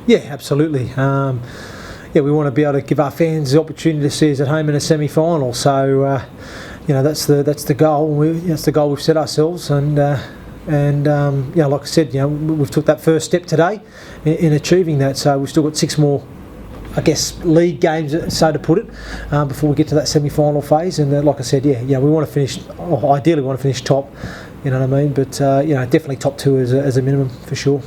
Yeah, absolutely. We want to be able to give our fans the opportunity to see us at home in a semi-final. So, that's the goal. That's the goal we've set ourselves. And like I said, we've took that first step today in achieving that. So we've still got 6 more, I guess, league games, so to put it, before we get to that semi-final phase. And like I said, we want to finish. Ideally, we want to finish top. You know what I mean? But definitely top 2 as a minimum for sure.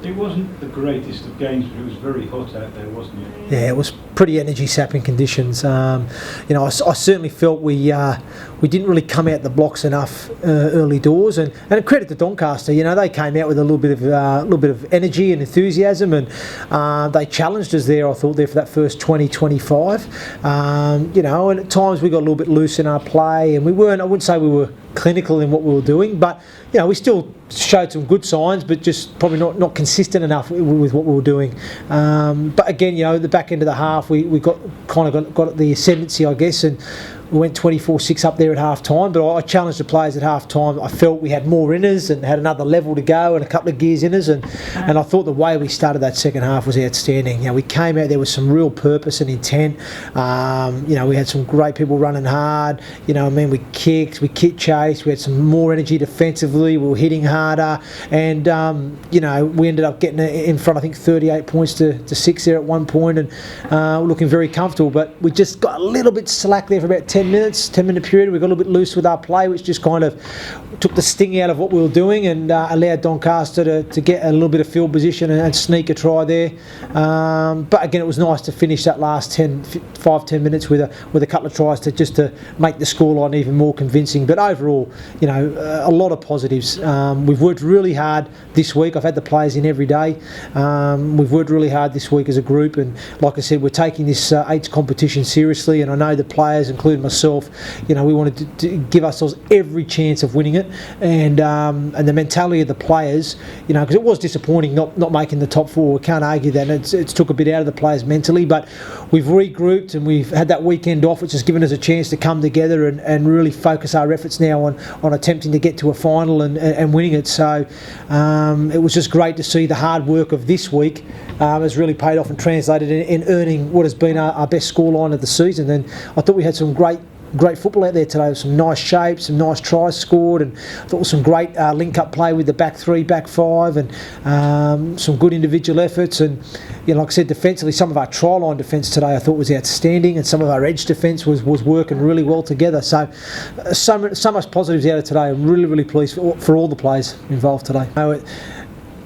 It wasn't the greatest of games, but it was very hot out there, wasn't it? Yeah, it was pretty energy-sapping conditions. I certainly felt we didn't really come out the blocks enough early doors, and a credit to Doncaster. They came out with a little bit of energy and enthusiasm, and they challenged us there. I thought there for that first 20-25. And at times we got a little bit loose in our play, and we weren't. I wouldn't say we were clinical in what we were doing, but we still showed some good signs, but just probably not consistent enough with what we were doing. But again, the back end of the half, we got the ascendancy, I guess, and we went 24-6 up there at half time. But I challenged the players at half time. I felt we had more in us and had another level to go and a couple of gears in us, and I thought the way we started that second half was outstanding. We came out there with some real purpose and intent. We had some great people running hard. We kicked, we chased, we had some more energy defensively, we were hitting harder, and we ended up getting in front, I think 38 points to 6 there at one point, and looking very comfortable. But we just got a little bit slack there for about 10-minute period. We got a little bit loose with our play, which just kind of took the sting out of what we were doing, and allowed Doncaster to get a little bit of field position and sneak a try there. But again, it was nice to finish that last 5-10 minutes with a couple of tries to make the scoreline even more convincing. But overall, a lot of positives. We've worked really hard this week. I've had the players in every day. We've worked really hard this week as a group, and like I said, we're taking this 8's competition seriously, and I know the players, including myself, we wanted to give ourselves every chance of winning it, and the mentality of the players, because it was disappointing not making the top 4. We can't argue that. It's took a bit out of the players mentally, but we've regrouped and we've had that weekend off, which has given us a chance to come together and really focus our efforts now on attempting to get to a final and winning it. So it was just great to see the hard work of this week has really paid off and translated in earning what has been our best scoreline of the season. And I thought we had some great football out there today, with some nice shapes, some nice tries scored, and I thought it was some great link-up play with the back 3, back 5, and some good individual efforts. And like I said, defensively, some of our try-line defence today I thought was outstanding, and some of our edge defence was working really well together. So much positives out of today. I'm really, really pleased for all the players involved today.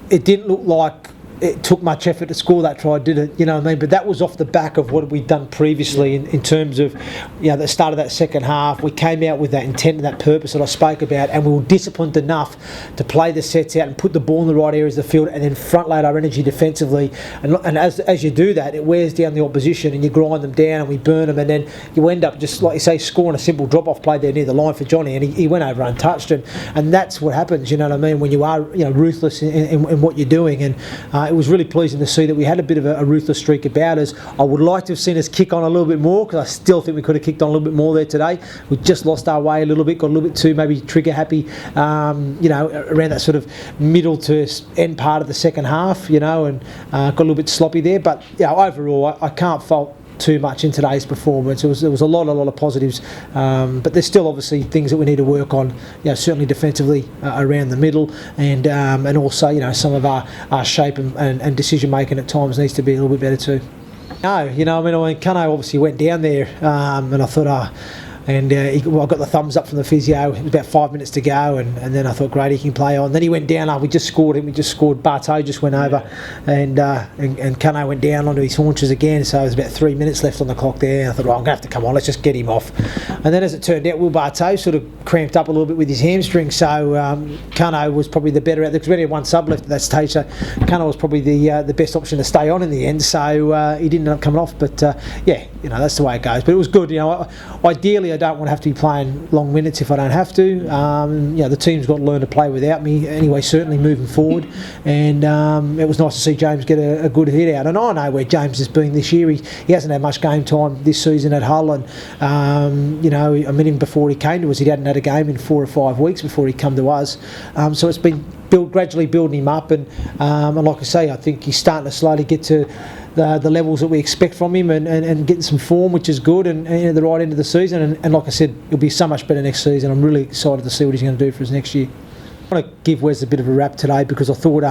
It didn't look like it took much effort to score that try, did it? But that was off the back of what we'd done previously in terms of, the start of that second half. We came out with that intent and that purpose that I spoke about, and we were disciplined enough to play the sets out and put the ball in the right areas of the field, and then front load our energy defensively. And as you do that, it wears down the opposition, and you grind them down, and we burn them, and then you end up just, like you say, scoring a simple drop-off play there near the line for Johnny, and he went over untouched, and that's what happens. When you are ruthless in what you're doing. And it was really pleasing to see that we had a bit of a ruthless streak about us. I would like to have seen us kick on a little bit more, because I still think we could have kicked on a little bit more there today. We just lost our way a little bit, got a little bit too maybe trigger happy, around that sort of middle to end part of the second half, and got a little bit sloppy there. But overall, I can't fault too much in today's performance. There was a lot of positives, but there's still obviously things that we need to work on. Certainly defensively around the middle, and also some of our shape and decision making at times needs to be a little bit better too. Cano obviously went down there, and I thought, and I got the thumbs up from the physio. It was about 5 minutes to go, and then I thought, great, he can play on. Then he went down. We just scored him. We just scored. Bartow just went over, and Cano went down onto his haunches again. So there was about 3 minutes left on the clock there. I thought, I'm going to have to come on. Let's just get him off. And then as it turned out, Will Bartow sort of cramped up a little bit with his hamstring. So Cano was probably the better out there, because we only had one sub left at that stage. So Cano was probably the best option to stay on in the end. So he didn't end up coming off. But that's the way it goes. But it was good. Ideally, I don't want to have to be playing long minutes if I don't have to. The team's got to learn to play without me anyway, certainly moving forward. And it was nice to see James get a good hit out. And I know where James has been this year. He hasn't had much game time this season at Hull. And, I met him before he came to us. He hadn't had a game in 4 or 5 weeks before he come to us. So it's been gradually building him up, and like I say, I think he's starting to slowly get to the levels that we expect from him, and getting some form, which is good, and at the right end of the season. And like I said, he'll be so much better next season. I'm really excited to see what he's going to do for us next year. I want to give Wes a bit of a rap today, because I thought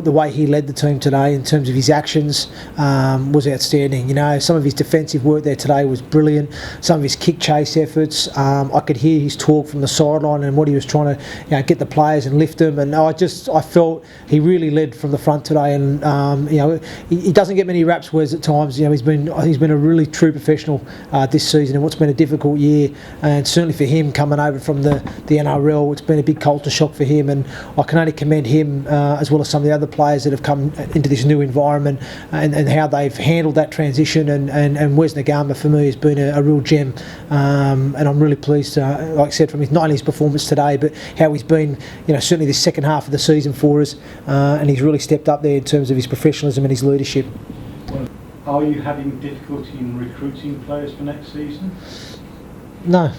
the way he led the team today in terms of his actions was outstanding. You know, some of his defensive work there today was brilliant. Some of his kick chase efforts, I could hear his talk from the sideline and what he was trying to get the players and lift them. And I felt he really led from the front today. And he doesn't get many raps, Wes, at times. You know, he's been a really true professional this season, and what's been a difficult year. And certainly for him coming over from the NRL, it's been a big culture shock for him, and I can only commend him as well as some of the other players that have come into this new environment, and how they've handled that transition. And Wes Nagama for me has been a real gem, and I'm really pleased, like I said, from not only his performance today, but how he's been, certainly this second half of the season for us, and he's really stepped up there in terms of his professionalism and his leadership. Are you having difficulty in recruiting players for next season? No,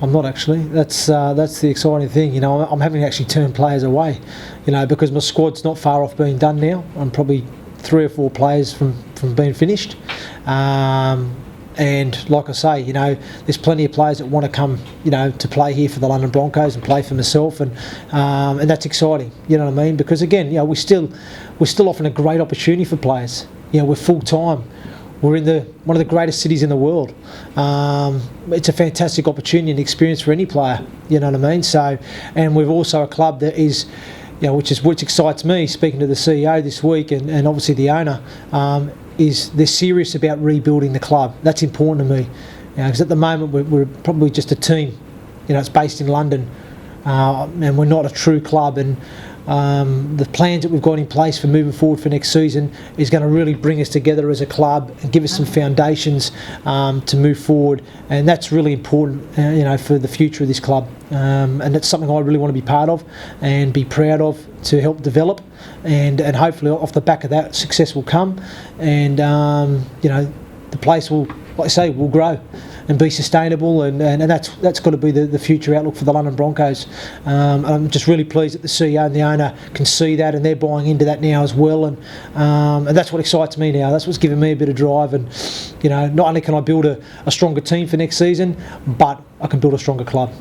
I'm not actually. That's the exciting thing. I'm having to actually turn players away, because my squad's not far off being done now. I'm probably 3 or 4 players from being finished. And like I say, there's plenty of players that want to come, to play here for the London Broncos and play for myself, and that's exciting. You know what I mean? Because again, we're still offering a great opportunity for players. We're full time. We're in one of the greatest cities in the world. It's a fantastic opportunity and experience for any player. You know what I mean? So, and we've also a club that is, which excites me. Speaking to the CEO this week, and obviously the owner, is they're serious about rebuilding the club. That's important to me, because at the moment we're probably just a team. It's based in London, and we're not a true club. And the plans that we've got in place for moving forward for next season is going to really bring us together as a club and give us some foundations to move forward, and that's really important, for the future of this club. And that's something I really want to be part of and be proud of, to help develop, and hopefully off the back of that, success will come, and the place will, like I say, will grow and be sustainable, and that's got to be the future outlook for the London Broncos. I'm just really pleased that the CEO and the owner can see that, and they're buying into that now as well, and that's what excites me now. That's what's giving me a bit of drive, and not only can I build a stronger team for next season, but I can build a stronger club.